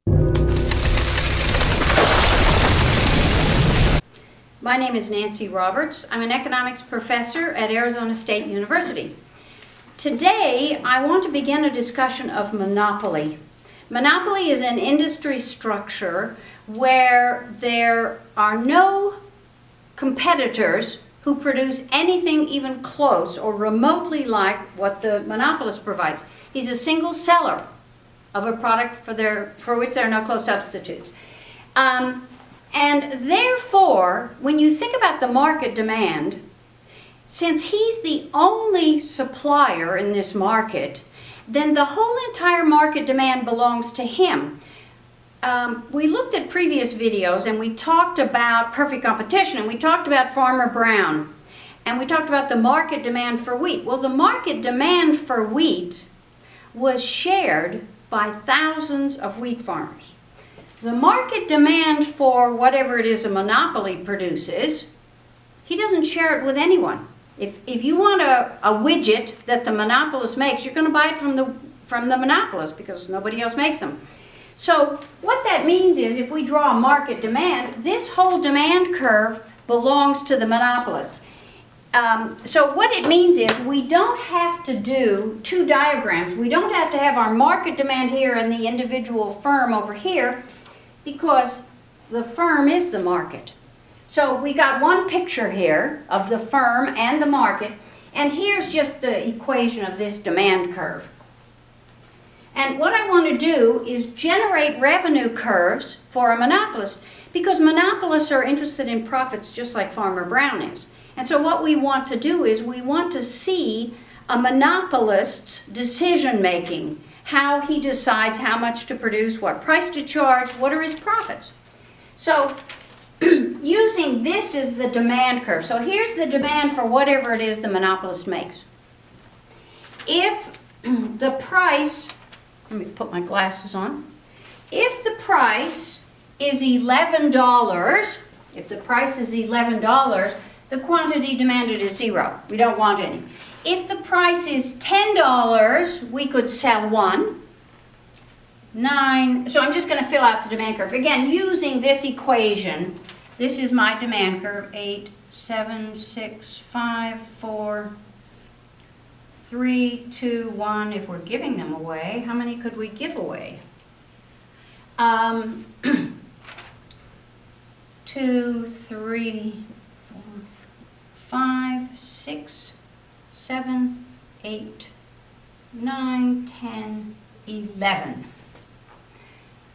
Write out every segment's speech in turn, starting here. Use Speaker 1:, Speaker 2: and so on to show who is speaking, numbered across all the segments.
Speaker 1: My name is Nancy Roberts. I'm an economics professor at Arizona State University. Today, I want to begin a discussion of monopoly. Monopoly is an industry structure where there are no competitors who produce anything even close or remotely like what the monopolist provides. He's a single seller of a product for which there are no close substitutes. And therefore, when you think about the market demand, since he's the only supplier in this market, then the whole entire market demand belongs to him. We looked at previous videos and we talked about perfect competition, and we talked about Farmer Brown, and we talked about the market demand for wheat. Well, the market demand for wheat was shared by thousands of wheat farmers. The market demand for whatever it is a monopoly produces, he doesn't share it with anyone. If you want a widget that the monopolist makes, you're going to buy it from the monopolist because nobody else makes them. So what that means is, if we draw a market demand, this whole demand curve belongs to the monopolist. So what it means is, we don't have to do two diagrams. We don't have to have our market demand here and the individual firm over here, because the firm is the market. So we got one picture here of the firm and the market, and here's just the equation of this demand curve. And what I want to do is generate revenue curves for a monopolist, because monopolists are interested in profits just like Farmer Brown is. And so what we want to do is, we want to see a monopolist's decision making, how he decides how much to produce, what price to charge, what are his profits. So using this as the demand curve. So here's the demand for whatever it is the monopolist makes. If the price, let me put my glasses on. If the price is $11, the quantity demanded is 0. We don't want any. If the price is $10, we could sell 1. 9, so I'm just going to fill out the demand curve. Again, using this equation, this is my demand curve. 8, 7, 6, 5, 4, 3, 2, 1. If we're giving them away, how many could we give away? 2, 3, 4, 5, 6, 7, 8, 9, 10, 11.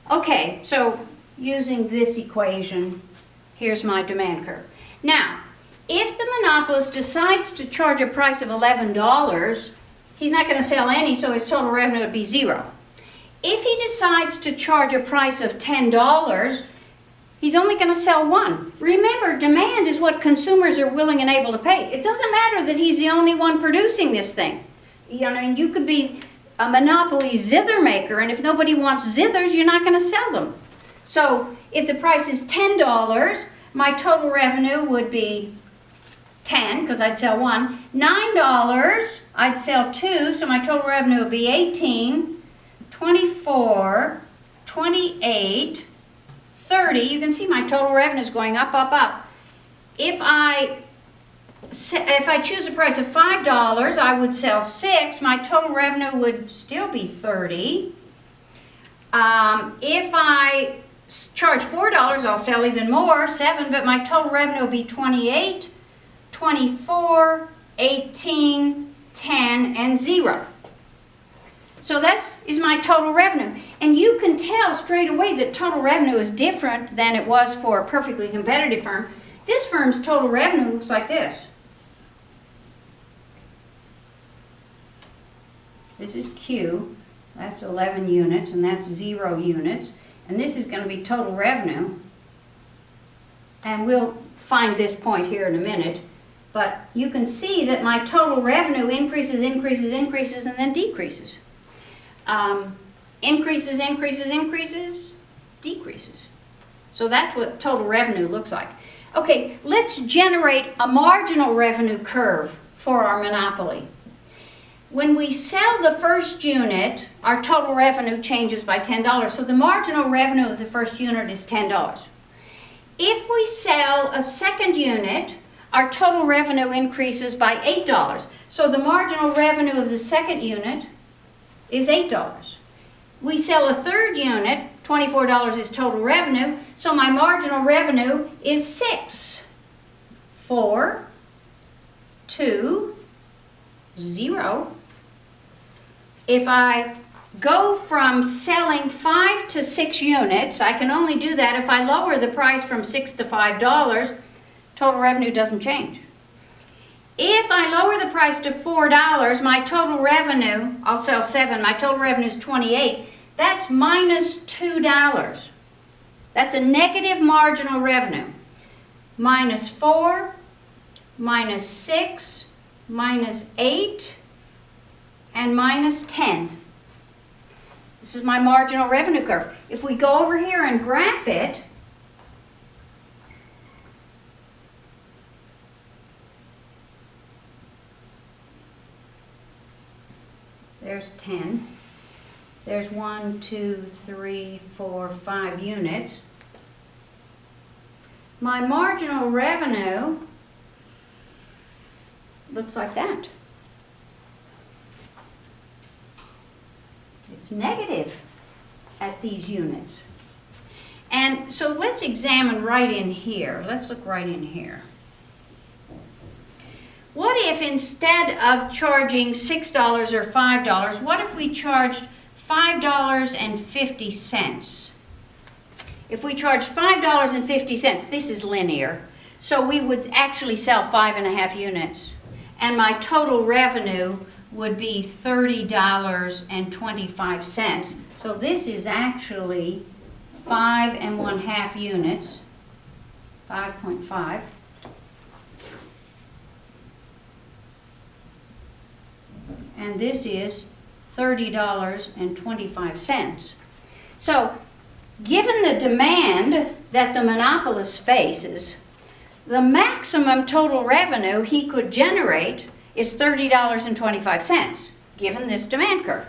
Speaker 1: Okay, so using this equation, here's my demand curve. Now, if the monopolist decides to charge a price of $11, he's not going to sell any, so his total revenue would be 0. If he decides to charge a price of $10, he's only going to sell 1. Remember, demand is what consumers are willing and able to pay. It doesn't matter that he's the only one producing this thing. You know, and you could be a monopoly zither maker, and if nobody wants zithers, you're not going to sell them. So if the price is $10, my total revenue would be 10, because I'd sell 1. $9, I'd sell 2, so my total revenue would be 18, 24, 28, 30. You can see my total revenue is going up, up, up. If I choose a price of $5, I would sell 6. My total revenue would still be 30. If I charge $4, I'll sell even more, 7, but my total revenue will be 28, 24, 18, 10, and 0. So that is my total revenue. And you can tell straight away that total revenue is different than it was for a perfectly competitive firm. This firm's total revenue looks like this. This is Q, that's 11 units, and that's 0 units. And this is going to be total revenue. And we'll find this point here in a minute. But you can see that my total revenue increases, increases, increases, and then decreases. Increases, increases, increases, decreases. So that's what total revenue looks like. Okay, let's generate a marginal revenue curve for our monopoly. When we sell the first unit, our total revenue changes by $10. So the marginal revenue of the first unit is $10. If we sell a second unit, our total revenue increases by $8. So the marginal revenue of the second unit is $8. We sell a third unit, $24 is total revenue, so my marginal revenue is 6. 4, 2, 0. If I go from selling 5 to 6 units, I can only do that if I lower the price from $6 to $5, total revenue doesn't change. If I lower the price to $4, my total revenue, I'll sell 7, my total revenue is 28, that's minus $2. That's a negative marginal revenue. Minus 4, minus 6, minus 8, and minus 10. This is my marginal revenue curve. If we go over here and graph it, there's 10. There's 1, 2, 3, 4, 5 units. My marginal revenue looks like that. It's negative at these units. And so let's examine right in here. Let's look right in here. What if instead of charging $6 or $5, what if we charged $5.50? If we charged $5.50, this is linear, so we would actually sell 5.5 units, and my total revenue would be $30.25. So this is actually 5.5 units, 5.5. And this is $30.25. So, given the demand that the monopolist faces, the maximum total revenue he could generate is $30.25, given this demand curve.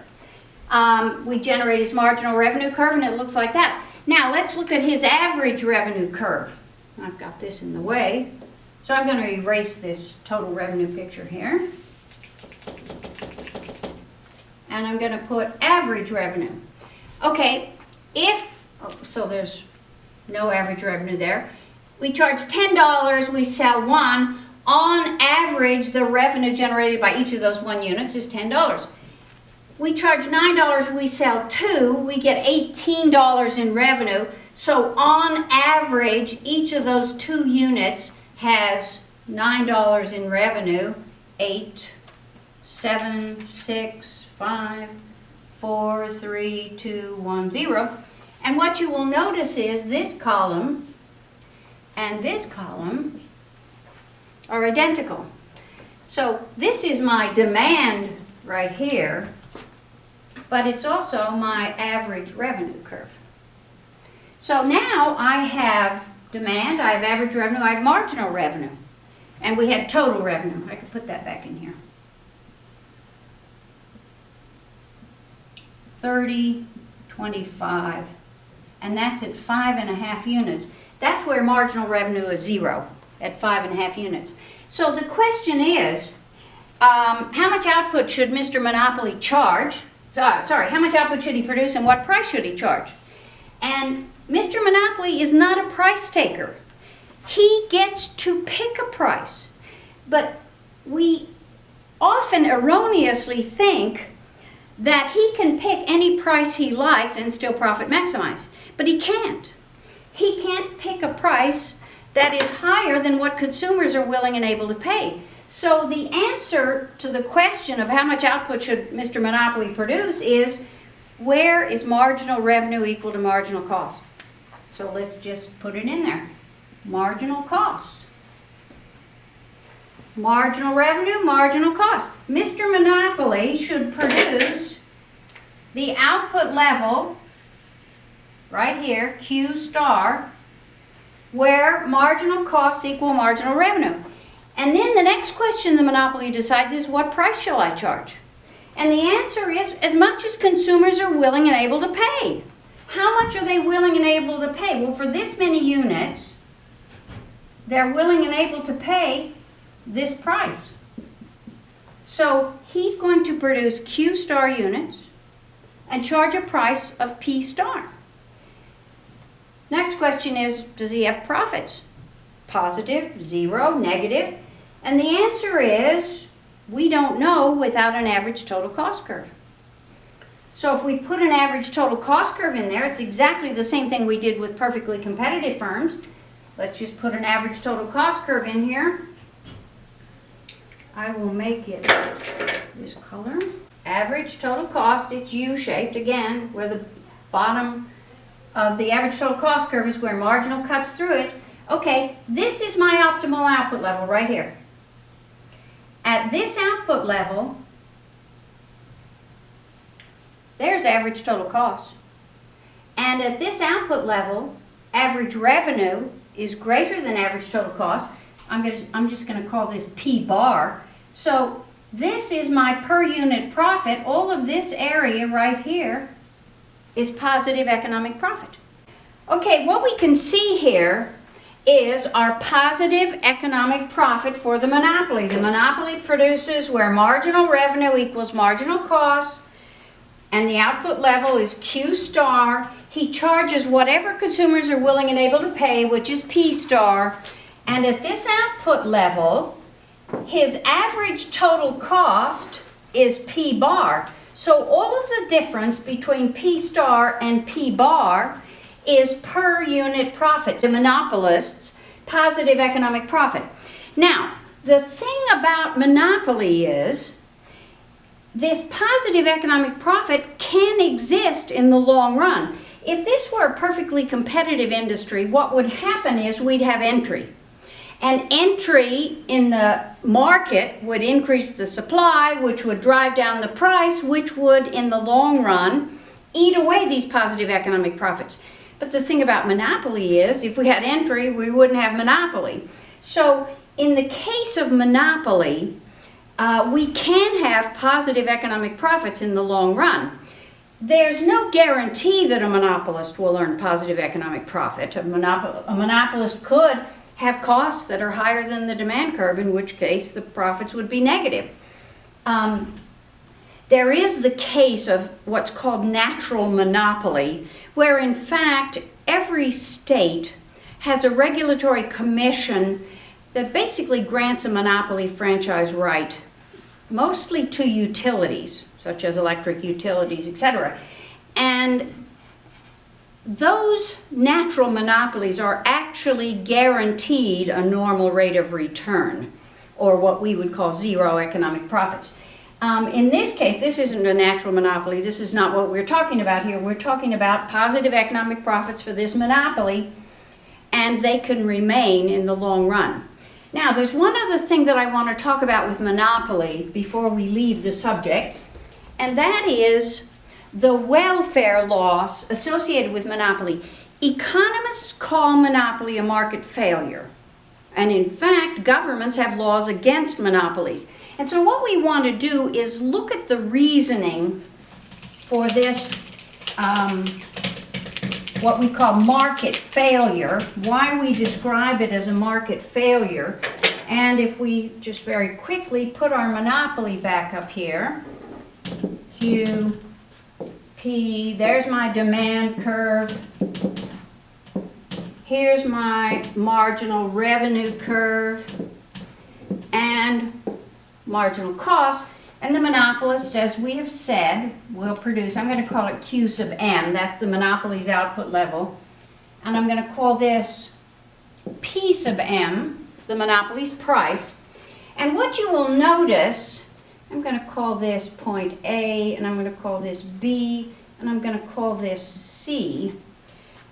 Speaker 1: We generate his marginal revenue curve, and it looks like that. Now, let's look at his average revenue curve. I've got this in the way, so I'm going to erase this total revenue picture here. And I'm going to put average revenue. Okay, so there's no average revenue there. We charge $10, we sell 1. On average, the revenue generated by each of those 1 units is $10. We charge $9, we sell 2, we get $18 in revenue. So on average, each of those 2 units has $9 in revenue. 8, 7, 6, 5, 4, 3, 2, 1, 0. And what you will notice is this column and this column are identical. So this is my demand right here, but it's also my average revenue curve. So now I have demand, I have average revenue, I have marginal revenue, and we had total revenue. I could put that back in here. 30, 25, and that's at 5.5 units. That's where marginal revenue is 0, at 5.5 units. So the question is, how much output should Mr. Monopoly charge? How much output should he produce, and what price should he charge? And Mr. Monopoly is not a price taker. He gets to pick a price. But we often erroneously think that he can pick any price he likes and still profit maximize. But he can't. He can't pick a price that is higher than what consumers are willing and able to pay. So the answer to the question of how much output should Mr. Monopoly produce is, where is marginal revenue equal to marginal cost? So let's just put it in there. Marginal cost. Marginal revenue, marginal cost. Mr. Monopoly should produce the output level right here, Q star, where marginal costs equal marginal revenue. And then the next question the monopoly decides is, what price shall I charge? And the answer is as much as consumers are willing and able to pay. How much are they willing and able to pay? Well, for this many units, they're willing and able to pay this price. So he's going to produce Q star units and charge a price of P star. Next question is, does he have profits? Positive, zero, negative? And the answer is, we don't know without an average total cost curve. So if we put an average total cost curve in there, it's exactly the same thing we did with perfectly competitive firms. Let's just put an average total cost curve in here. I will make it this color. Average total cost, it's U-shaped, again, where the bottom of the average total cost curve is where marginal cuts through it. Okay, this is my optimal output level right here. At this output level, there's average total cost. And at this output level, average revenue is greater than average total cost. I'm just going to call this P bar. So this is my per unit profit. All of this area right here is positive economic profit. Okay, what we can see here is our positive economic profit for the monopoly. The monopoly produces where marginal revenue equals marginal cost, and the output level is Q star. He charges whatever consumers are willing and able to pay, which is P star. And at this output level, his average total cost is P bar. So all of the difference between P star and P bar is per unit profit. The monopolist's positive economic profit. Now, the thing about monopoly is this positive economic profit can exist in the long run. If this were a perfectly competitive industry, what would happen is we'd have entry. And entry in the market would increase the supply, which would drive down the price, which would, in the long run, eat away these positive economic profits. But the thing about monopoly is, if we had entry, we wouldn't have monopoly. So in the case of monopoly, we can have positive economic profits in the long run. There's no guarantee that a monopolist will earn positive economic profit. A monopolist could have costs that are higher than the demand curve, in which case the profits would be negative. There is the case of what's called natural monopoly, where in fact every state has a regulatory commission that basically grants a monopoly franchise right, mostly to utilities, such as electric utilities, etc. And those natural monopolies are actually guaranteed a normal rate of return, or what we would call zero economic profits. In this case, this isn't a natural monopoly. This is not what we're talking about here. We're talking about positive economic profits for this monopoly, and they can remain in the long run. Now, there's one other thing that I want to talk about with monopoly before we leave the subject, and that is the welfare loss associated with monopoly. Economists call monopoly a market failure, and in fact, governments have laws against monopolies. And so what we want to do is look at the reasoning for this, what we call market failure, why we describe it as a market failure. And if we just very quickly put our monopoly back up here, Q, P, there's my demand curve. Here's my marginal revenue curve and marginal cost, and the monopolist, as we have said, will produce, I'm going to call it Q sub M, that's the monopoly's output level, and I'm going to call this P sub M, the monopoly's price. And what you will notice, I'm going to call this point A, and I'm going to call this B, and I'm going to call this C.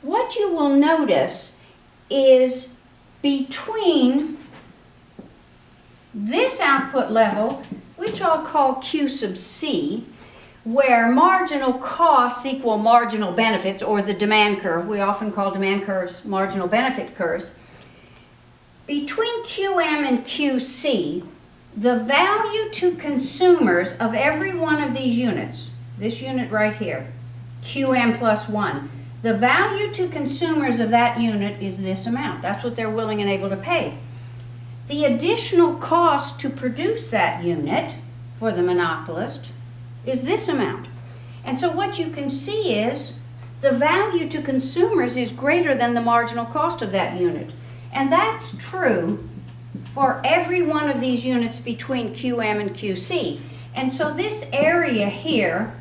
Speaker 1: What you will notice is between this output level, which I'll call Q sub C, where marginal costs equal marginal benefits, or the demand curve, we often call demand curves marginal benefit curves. Between QM and QC, the value to consumers of every one of these units, this unit right here, QM plus 1, the value to consumers of that unit is this amount. That's what they're willing and able to pay. The additional cost to produce that unit for the monopolist is this amount. And so what you can see is the value to consumers is greater than the marginal cost of that unit. And that's true for every one of these units between QM and QC. And so this area here,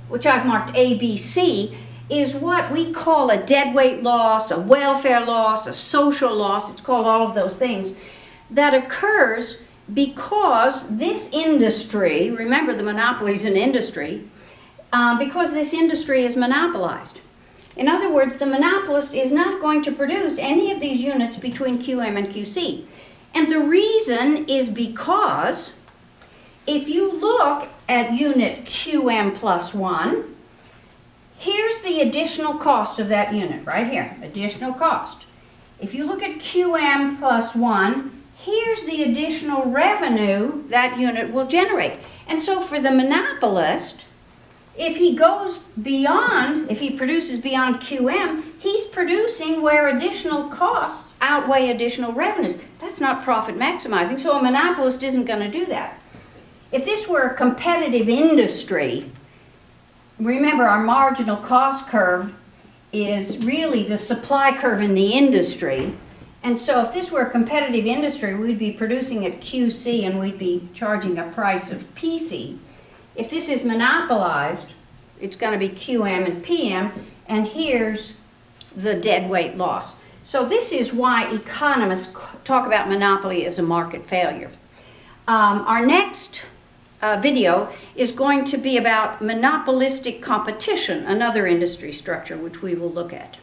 Speaker 1: which I've marked ABC, is what we call a deadweight loss, a welfare loss, a social loss. It's called all of those things that occurs because this industry, remember the monopoly is an industry, because this industry is monopolized. In other words, the monopolist is not going to produce any of these units between QM and QC. And the reason is because if you look at unit QM plus 1, here's the additional cost of that unit, right here, additional cost. If you look at QM plus 1, here's the additional revenue that unit will generate. And so for the monopolist, if he goes beyond, if he produces beyond QM, he's producing where additional costs outweigh additional revenues. That's not profit maximizing, so a monopolist isn't going to do that. If this were a competitive industry, remember our marginal cost curve is really the supply curve in the industry. And so if this were a competitive industry, we'd be producing at QC and we'd be charging a price of PC. If this is monopolized, it's going to be QM and PM, and here's the deadweight loss. So this is why economists talk about monopoly as a market failure. Our next video is going to be about monopolistic competition, another industry structure which we will look at.